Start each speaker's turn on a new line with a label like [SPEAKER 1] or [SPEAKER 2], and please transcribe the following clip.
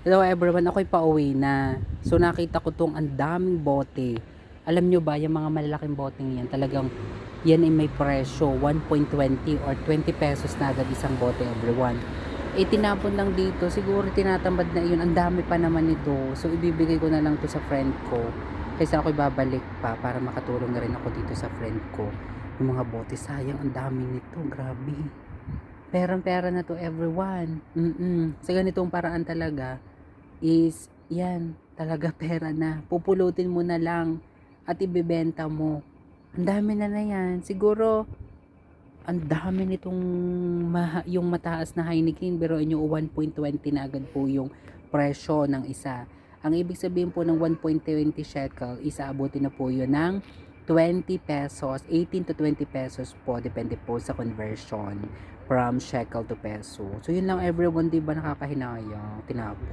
[SPEAKER 1] Hello everyone, ako'y pauwi na. So nakita ko tong ang daming bote. Alam nyo ba, yung mga malalaking boteng yan, talagang yan ay may presyo, 1.20 or 20 pesos na agad isang bote everyone. Eh tinapon lang dito, siguro tinatamad na yun, ang dami pa naman ito. So ibibigay ko na lang to sa friend ko. Kaysa ako'y babalik pa para makatulong na rin ako dito sa friend ko. Yung mga bote, sayang, ang dami nito, grabe. Perang-pera na to everyone. Sa ganitong paraan talaga, is yan talaga pera na, pupulutin mo na lang at ibebenta mo. Ang dami na yan, siguro ang dami nitong yung mataas na Heineken, pero inyo 1.20 na agad po yung presyo ng isa. Ang ibig sabihin po ng 1.20 shekel, isaabutin na po yun ng 20 pesos, 18 to 20 pesos po, depende po sa conversion from shekel to peso. So yun lang everyone, di ba nakakahinayang, tinapos.